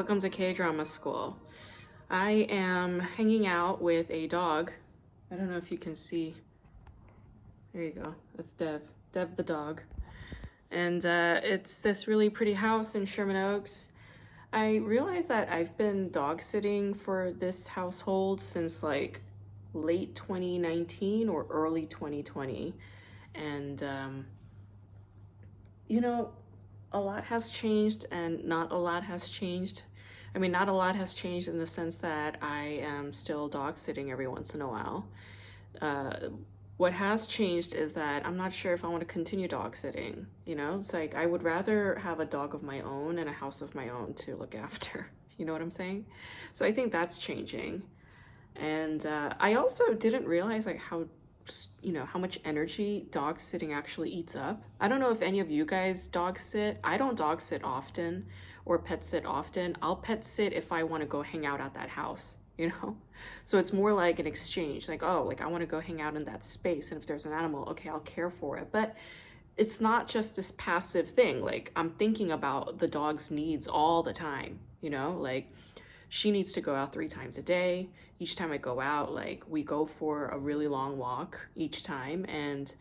welcome to K-Drama School. I am hanging out with a dog. I don't know if you can see. There you go. That's Dev. Dev the dog. And it's this really pretty house in Sherman Oaks. I realized that I've been dog sitting for this household since like late 2019 or early 2020. And, a lot has changed and not a lot has changed. I mean, not a lot has changed in the sense that I am still dog sitting every once in a while. What has changed is that I'm not sure if I want to continue dog sitting. It's like I would rather have a dog of my own and a house of my own to look after. You know what I'm saying? So I think that's changing. And I also didn't realize like how much energy dog sitting actually eats up. I don't know if any of you guys dog sit. I don't dog sit often or pet sit often. I'll pet sit if I want to go hang out at that house, So it's more like an exchange, like, oh, like I want to go hang out in that space. And if there's an animal, okay, I'll care for it. But it's not just this passive thing. Like I'm thinking about the dog's needs all the time, like she needs to go out 3 times a day. Each time I go out, like we go for a really long walk each time. And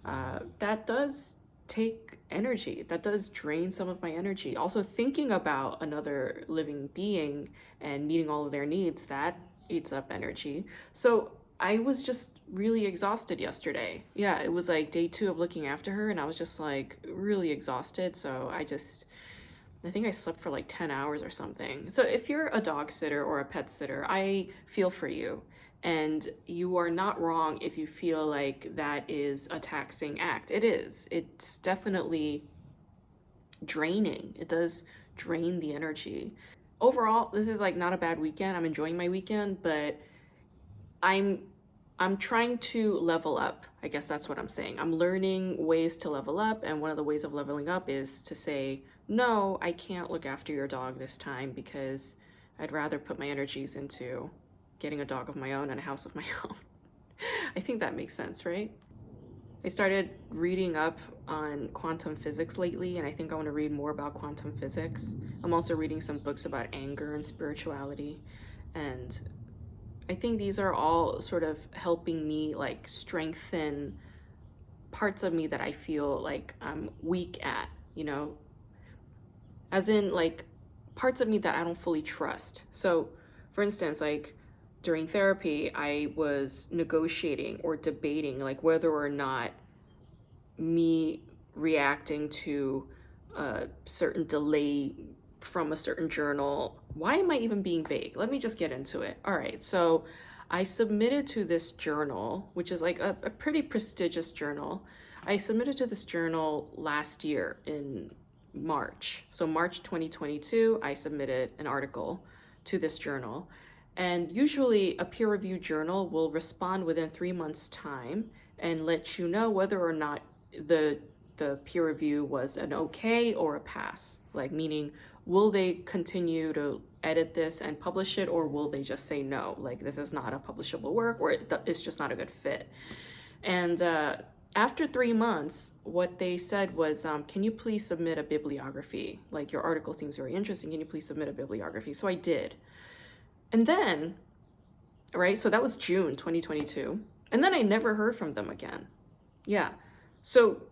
that does take energy. That does drain some of my energy. Also thinking about another living being and meeting all of their needs, that eats up energy. So I was just really exhausted yesterday. Yeah, it was like day 2 of looking after her and I was just like really exhausted. So I think I slept for like 10 hours or something. So if you're a dog sitter or a pet sitter, I feel for you. And you are not wrong if you feel like that is a taxing act. It is. It's definitely draining. It does drain the energy. Overall, this is like not a bad weekend. I'm enjoying my weekend, but I'm trying to level up. I guess that's what I'm saying. I'm learning ways to level up, and one of the ways of leveling up is to say, no, I can't look after your dog this time because I'd rather put my energies into getting a dog of my own and a house of my own. I think that makes sense, right? I started reading up on quantum physics lately, and I think I want to read more about quantum physics. I'm also reading some books about anger and spirituality, and I think these are all sort of helping me like strengthen parts of me that I feel like I'm weak at, as in like parts of me that I don't fully trust. So for instance, like during therapy, I was negotiating or debating like whether or not me reacting to a certain delay from a certain journal. Why am I even being vague? Let me just get into it. All right, so I submitted to this journal, which is like a pretty prestigious journal. I submitted to this journal last year in March. So March 2022, I submitted an article to this journal. And usually a peer-reviewed journal will respond within 3 months' time and let you know whether or not the peer review was an okay or a pass. Like meaning, will they continue to edit this and publish it, or will they just say no, like this is not a publishable work, or it's just not a good fit. And after 3 months, what they said was, can you please submit a bibliography? Like your article seems very interesting. Can you please submit a bibliography? So I did. And then, right, so that was June 2022. And then I never heard from them again. Yeah. So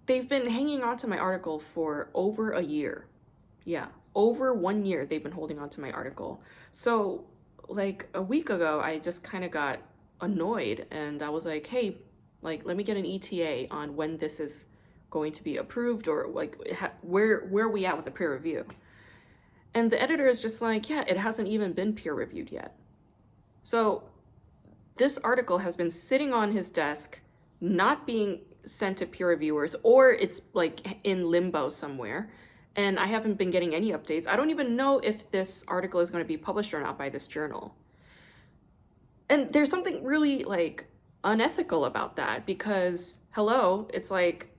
they've been hanging on to my article for over a year. Yeah, over 1 year they've been holding on to my article. So like a week ago, I just kind of got annoyed and I was like, hey, like, let me get an ETA on when this is going to be approved, or like where are we at with the peer review? And the editor is just like, yeah, it hasn't even been peer reviewed yet. So this article has been sitting on his desk, not being sent to peer reviewers, or it's like in limbo somewhere. And I haven't been getting any updates. I don't even know if this article is going to be published or not by this journal. And there's something really like unethical about that because, hello, it's like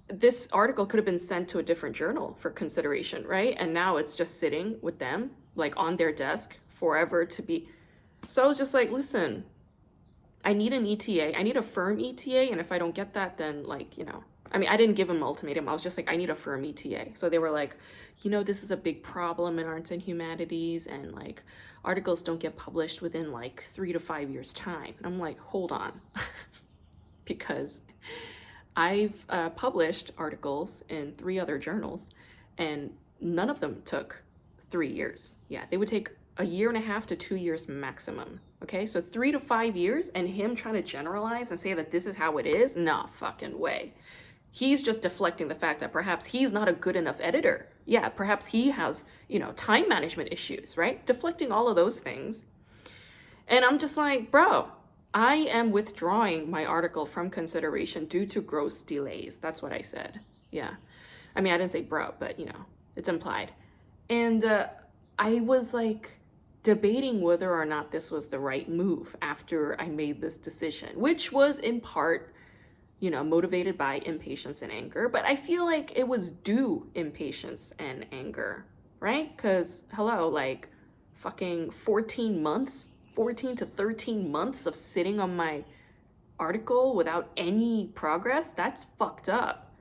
this article could have been sent to a different journal for consideration, right? And now it's just sitting with them, like on their desk forever to be. So I was just like, listen, I need an ETA. I need a firm ETA. And if I don't get that, then like, I mean, I didn't give them an ultimatum. I was just like, I need a firm ETA. So they were like, this is a big problem in arts and humanities, and like articles don't get published within like 3 to 5 years time. And I'm like, hold on. Because I've published articles in 3 other journals, and none of them took 3 years. Yeah, they would take 1.5 to 2 years maximum. Okay, so 3 to 5 years, and him trying to generalize and say that this is how it is? Nah, fucking way. He's just deflecting the fact that perhaps he's not a good enough editor. Yeah, perhaps he has, time management issues, right? Deflecting all of those things. And I'm just like, bro, I am withdrawing my article from consideration due to gross delays. That's what I said. Yeah. I mean, I didn't say bro, but it's implied. And I was like debating whether or not this was the right move after I made this decision, which was in part, motivated by impatience and anger. But I feel like it was due impatience and anger, right? Because, hello, like fucking 14 to 13 months of sitting on my article without any progress, that's fucked up,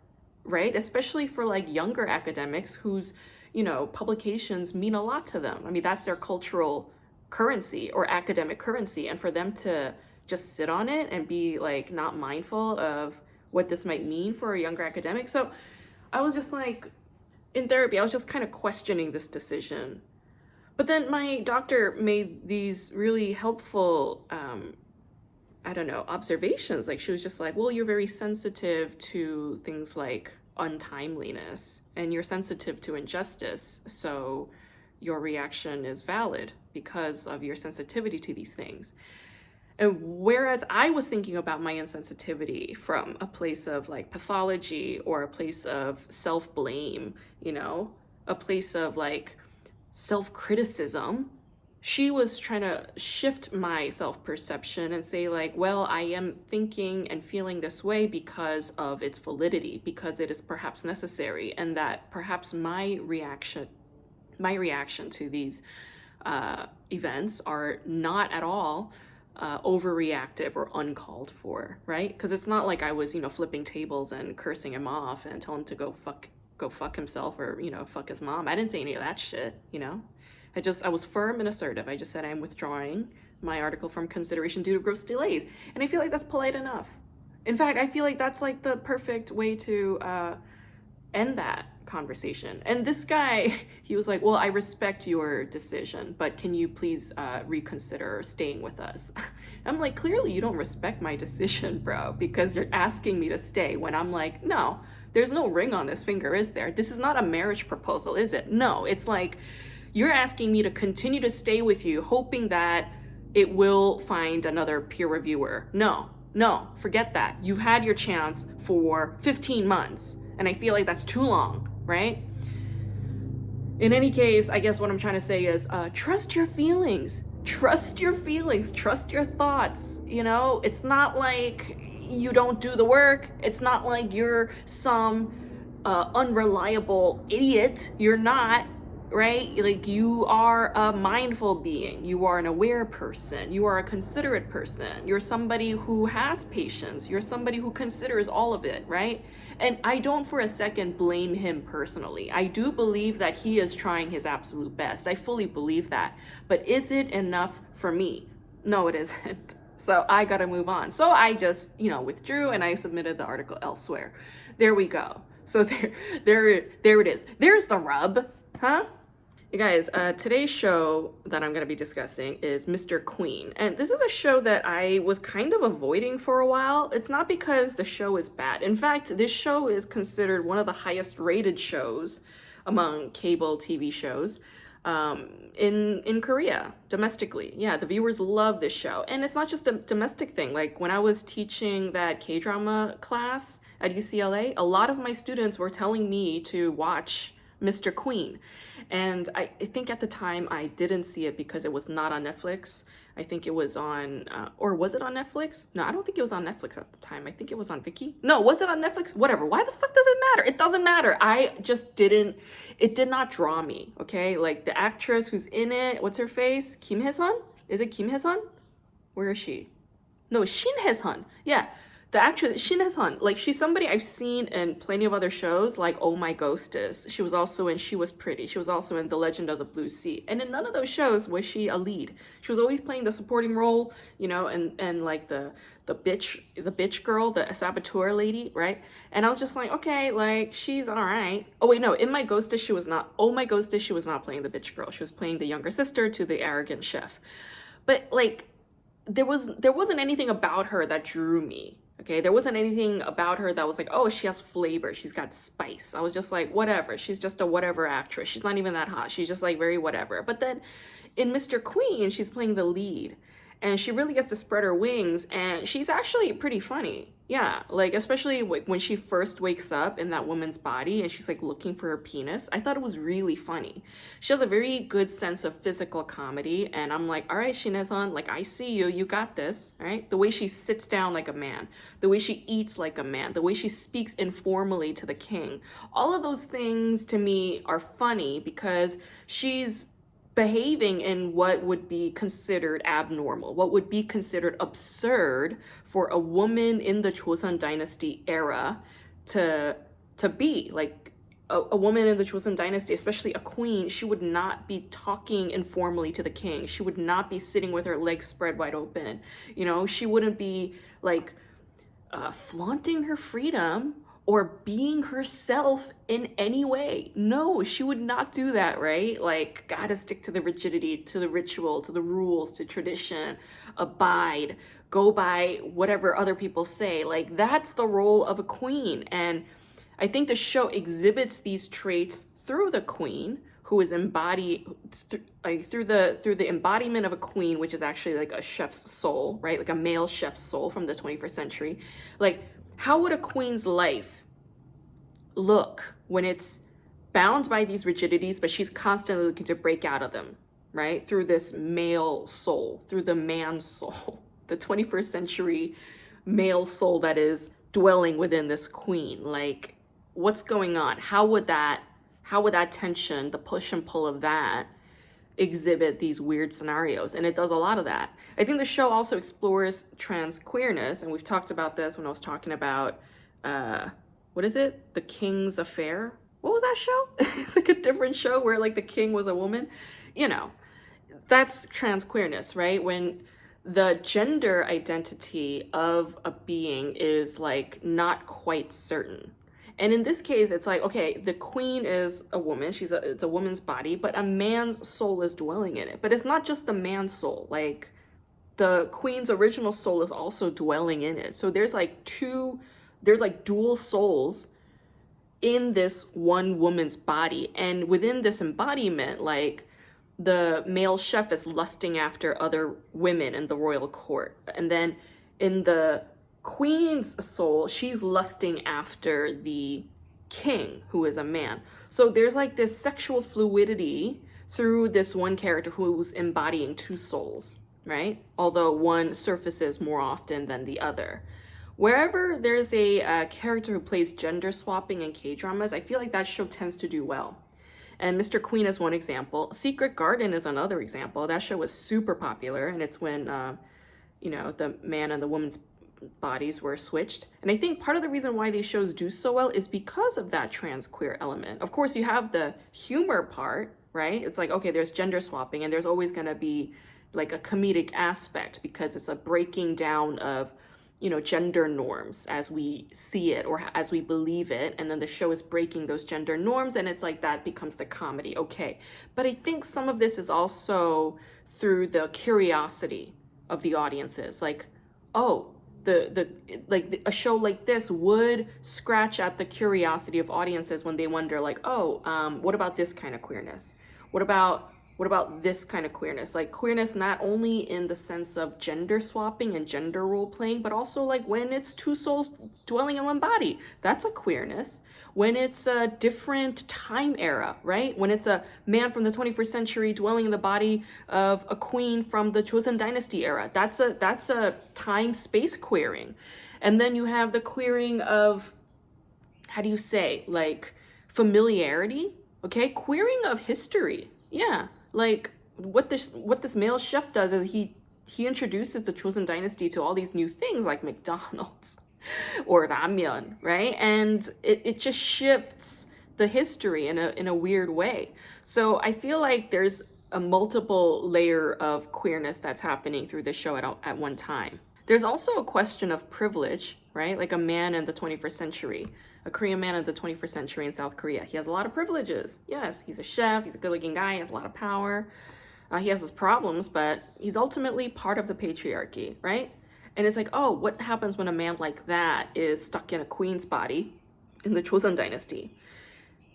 right? Especially for like younger academics whose, publications mean a lot to them. I mean, that's their cultural currency or academic currency. And for them to just sit on it and be like not mindful of what this might mean for a younger academic. So I was just like, in therapy, I was just kind of questioning this decision. But then my doctor made these really helpful, observations. Like she was just like, well, you're very sensitive to things like untimeliness, and you're sensitive to injustice. So your reaction is valid because of your sensitivity to these things. And whereas I was thinking about my insensitivity from a place of like pathology or a place of self-blame, a place of like self-criticism, she was trying to shift my self-perception and say like, well, I am thinking and feeling this way because of its validity, because it is perhaps necessary, and that perhaps my reaction to these events are not at all overreactive or uncalled for, right? Because it's not like I was, flipping tables and cursing him off and telling him to go fuck himself or, fuck his mom. I didn't say any of that shit, I was firm and assertive. I just said I'm withdrawing my article from consideration due to gross delays. And I feel like that's polite enough. In fact, I feel like that's like the perfect way to end that conversation. And this guy, he was like, well, I respect your decision, but can you please reconsider staying with us? I'm like, clearly you don't respect my decision, bro, because you're asking me to stay when I'm like, no, there's no ring on this finger, is there? This is not a marriage proposal, is it? No, it's like, you're asking me to continue to stay with you, hoping that it will find another peer reviewer. No, forget that. You've had your chance for 15 months, and I feel like that's too long, right? In any case, I guess what I'm trying to say is trust your feelings. Trust your feelings. Trust your thoughts. It's not like you don't do the work. It's not like you're some unreliable idiot. You're not. Right? Like you are a mindful being. You are an aware person. You are a considerate person. You're somebody who has patience. You're somebody who considers all of it, right? And I don't for a second blame him personally. I do believe that he is trying his absolute best. I fully believe that. But is it enough for me? No, it isn't. So I gotta move on. So I just, withdrew and I submitted the article elsewhere. There we go. So there it is. There's the rub, huh? You guys, today's show that I'm going to be discussing is Mr. Queen. And this is a show that I was kind of avoiding for a while. It's not because the show is bad. In fact, this show is considered one of the highest rated shows among cable TV shows in Korea, domestically. Yeah, the viewers love this show. And it's not just a domestic thing. Like when I was teaching that K-drama class at UCLA, a lot of my students were telling me to watch Mr. Queen. And I think at the time I didn't see it because it was not on Netflix. I think it was on, or was it on Netflix? No, I don't think it was on Netflix at the time. I think it was on Viki. No, was it on Netflix? Whatever. Why the fuck does it matter? It doesn't matter. I just didn't, it did not draw me, okay? Like the actress who's in it, what's her face? Kim Hye-sun? Is it Kim Hye-sun? Where is she? No, Shin Hye-sun. Yeah. The actress Shin Hye-sun, like she's somebody I've seen in plenty of other shows, like Oh My Ghostess. She was also in She Was Pretty. She was also in The Legend of the Blue Sea. And in none of those shows was she a lead. She was always playing the supporting role, you know, and like the bitch girl, the saboteur lady, right? And I was just like, okay, like she's all right. Oh wait, no, in My Ghostess she was not. Oh My Ghostess she was not playing the bitch girl. She was playing the younger sister to the arrogant chef. But like there wasn't anything about her that drew me. Okay, there wasn't anything about her that was like, oh, she has flavor, she's got spice. I was just like, whatever. She's just a whatever actress. She's not even that hot. She's just like very whatever. But then in Mr. Queen, she's playing the lead and she really gets to spread her wings and she's actually pretty funny. Yeah, like especially when she first wakes up in that woman's body and she's like looking for her penis. I thought it was really funny. She has a very good sense of physical comedy and I'm like, all right, Shinezon, like I see you, you got this, all right? The way she sits down like a man, the way she eats like a man, the way she speaks informally to the king. All of those things to me are funny because she's behaving in what would be considered abnormal, what would be considered absurd for a woman in the Joseon Dynasty era to be. Like a woman in the Joseon Dynasty, especially a queen, she would not be talking informally to the king. She would not be sitting with her legs spread wide open. You know, she wouldn't be like flaunting her freedom or being herself in any way. No, she would not do that, right? Like, gotta stick to the rigidity, to the ritual, to the rules, to tradition, abide, go by whatever other people say. Like, that's the role of a queen. And I think the show exhibits these traits through the queen, who is embodied through the embodiment of a queen, which is actually like a chef's soul, right? Like a male chef's soul from the 21st century. Like, how would a queen's life look when it's bound by these rigidities, but she's constantly looking to break out of them, right? Through this male soul, through the man's soul, the 21st century male soul that is dwelling within this queen. Like, what's going on? How would that tension, the push and pull of that, exhibit these weird scenarios? And it does a lot of that. I think the show also explores trans queerness, and we've talked about this when I was talking about what is it, The King's Affair? What was that show? It's like a different show where like the king was a woman. You know, that's trans queerness, right? When the gender identity of a being is like not quite certain. And in this case, it's like, okay, the queen is a woman. It's a woman's body, but a man's soul is dwelling in it. But it's not just the man's soul. Like the queen's original soul is also dwelling in it. So there's like dual souls in this one woman's body. And within this embodiment, like the male chef is lusting after other women in the royal court. And then in the queen's soul, she's lusting after the king, who is a man. So there's like this sexual fluidity through this one character who's embodying two souls, right? Although one surfaces more often than the other. Wherever there's a character who plays gender swapping in K-dramas, I feel like that show tends to do well. And Mr. Queen is one example. Secret Garden is another example. That show was super popular, and it's when, the man and the woman's bodies were switched. And I think part of the reason why these shows do so well is because of that trans queer element. Of course, you have the humor part, right? It's like, okay, there's gender swapping, and there's always going to be like a comedic aspect because it's a breaking down of gender norms as we see it or as we believe it. And then the show is breaking those gender norms and it's like that becomes the comedy. Okay. But I think some of this is also through the curiosity of the audiences. Like, oh, a show like this would scratch at the curiosity of audiences when they wonder like, oh, what about this kind of queerness? What about this kind of queerness? Like queerness not only in the sense of gender swapping and gender role playing, but also like when it's two souls dwelling in one body, that's a queerness. When it's a different time era, right? When it's a man from the 21st century dwelling in the body of a queen from the Joseon Dynasty era, that's a time-space queering. And then you have the queering of, how do you say, like familiarity, okay? Queering of history, yeah. Like what this male chef does is he introduces the Joseon Dynasty to all these new things like McDonald's, or ramen, right? And it just shifts the history in a weird way. So I feel like there's a multiple layer of queerness that's happening through this show at one time. There's also a question of privilege, right? Like a man in the 21st century, a Korean man in the 21st century in South Korea. He has a lot of privileges. Yes, he's a chef, he's a good looking guy, he has a lot of power. He has his problems, but he's ultimately part of the patriarchy, right? And it's like, oh, what happens when a man like that is stuck in a queen's body in the Joseon dynasty?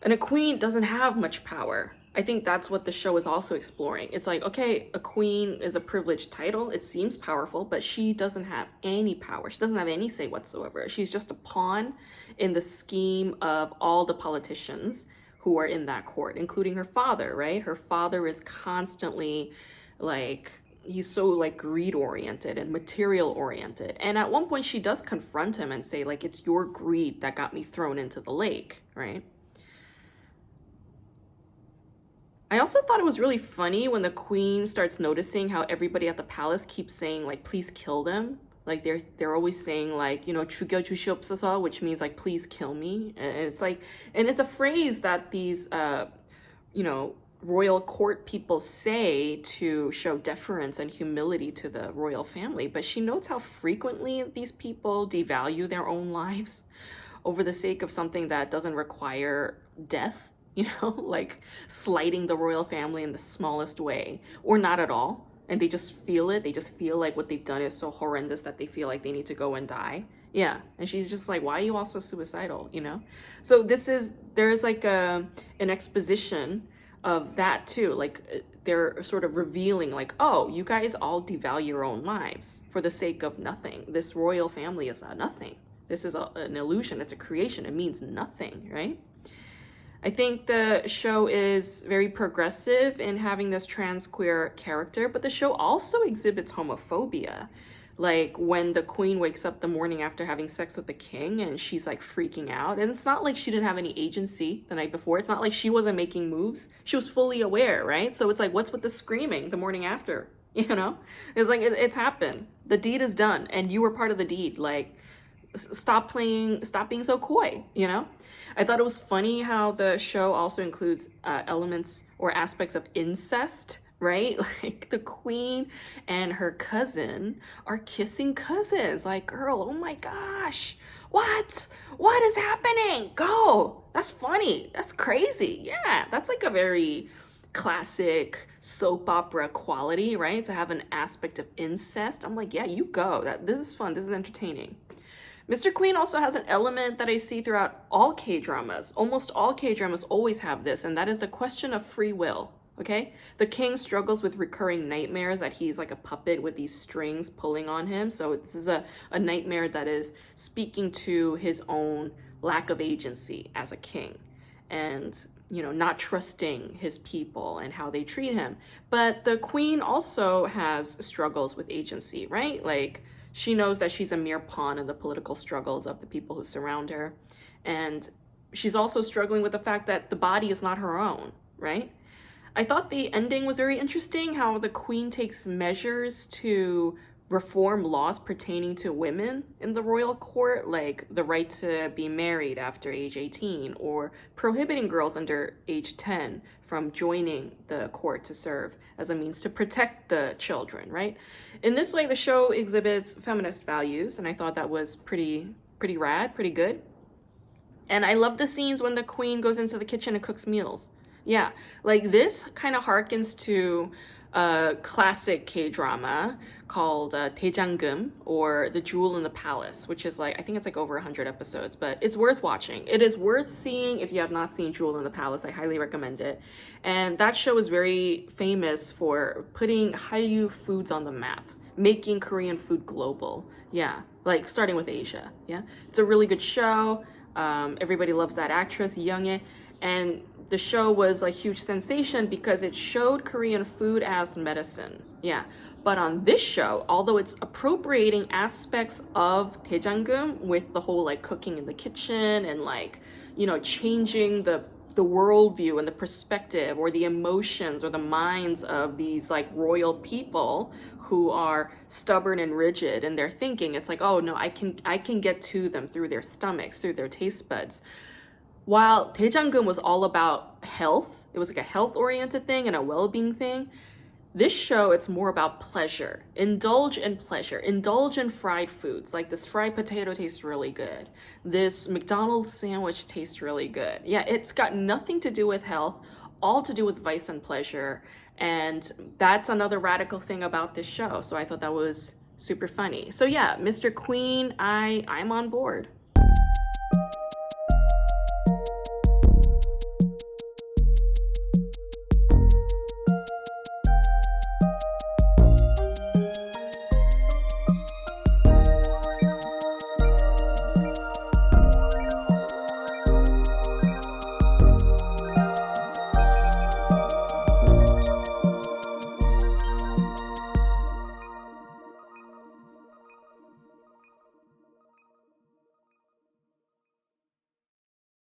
And a queen doesn't have much power. I think that's what the show is also exploring. It's like, okay, a queen is a privileged title. It seems powerful, but she doesn't have any power. She doesn't have any say whatsoever. She's just a pawn in the scheme of all the politicians who are in that court, including her father, right? Her father is constantly like, he's so like greed oriented and material oriented. And at one point she does confront him and say like, it's your greed that got me thrown into the lake, right? I also thought it was really funny when the queen starts noticing how everybody at the palace keeps saying like, please kill them. Like they're always saying like, 죽여 주시옵소서, which means like, please kill me. And it's like, and it's a phrase that these, royal court people say to show deference and humility to the royal family. But she notes how frequently these people devalue their own lives over the sake of something that doesn't require death, like slighting the royal family in the smallest way or not at all. And they just feel it. They just feel like what they've done is so horrendous that they feel like they need to go and die. Yeah. And she's just like, why are you also suicidal? So there's like an exposition of that too. Like they're sort of revealing like, oh, you guys all devalue your own lives for the sake of nothing. This royal family is nothing. This is an illusion. It's a creation. It means nothing, right? I think the show is very progressive in having this trans queer character, but the show also exhibits homophobia. Like when the queen wakes up the morning after having sex with the king and she's like freaking out. And it's not like she didn't have any agency the night before. It's not like she wasn't making moves. She was fully aware, right? So it's like, what's with the screaming the morning after? It's like, it's happened. The deed is done and you were part of the deed. Like, stop being so coy, I thought it was funny how the show also includes elements or aspects of incest, right? Like the queen and her cousin are kissing cousins. Like, girl, oh my gosh, what is happening? Go. That's funny. That's crazy. Yeah, that's like a very classic soap opera quality, right? To have an aspect of incest. I'm like, yeah, you go. This is fun. This is entertaining. Mr. Queen also has an element that I see throughout all K-dramas. Almost all K-dramas always have this, and that is a question of free will, okay? The king struggles with recurring nightmares that he's like a puppet with these strings pulling on him. So this is a nightmare that is speaking to his own lack of agency as a king and, not trusting his people and how they treat him. But the queen also has struggles with agency, right? Like, she knows that she's a mere pawn in the political struggles of the people who surround her. And she's also struggling with the fact that the body is not her own, right? I thought the ending was very interesting, how the queen takes measures to reform laws pertaining to women in the royal court, like the right to be married after age 18 or prohibiting girls under age 10 from joining the court to serve as a means to protect the children, right? In this way, the show exhibits feminist values, and I thought that was pretty rad, pretty good. And I love the scenes when the queen goes into the kitchen and cooks meals. Yeah, like this kind of harkens to a classic K-drama called 대장금, or The Jewel in the Palace, which is like, I think it's like over 100 episodes, but it's worth watching. It is worth seeing if you have not seen Jewel in the Palace. I highly recommend it. And that show is very famous for putting Hallyu foods on the map, making Korean food global. Yeah, like starting with Asia. Yeah, it's a really good show. Everybody loves that actress, Younghae. And the show was a huge sensation because it showed Korean food as medicine. Yeah. But on this show, although it's appropriating aspects of daejanggeum with the whole like cooking in the kitchen and like, changing the the worldview and the perspective or the emotions or the minds of these like royal people who are stubborn and rigid in their thinking. It's like, oh no, I can get to them through their stomachs, through their taste buds. While Daejanggeum was all about health, it was like a health oriented thing and a well-being thing. This show, it's more about pleasure. Indulge in pleasure. Indulge in fried foods. Like this fried potato tastes really good. This McDonald's sandwich tastes really good. Yeah, it's got nothing to do with health, all to do with vice and pleasure. And that's another radical thing about this show. So I thought that was super funny. So yeah, Mr. Queen, I'm on board.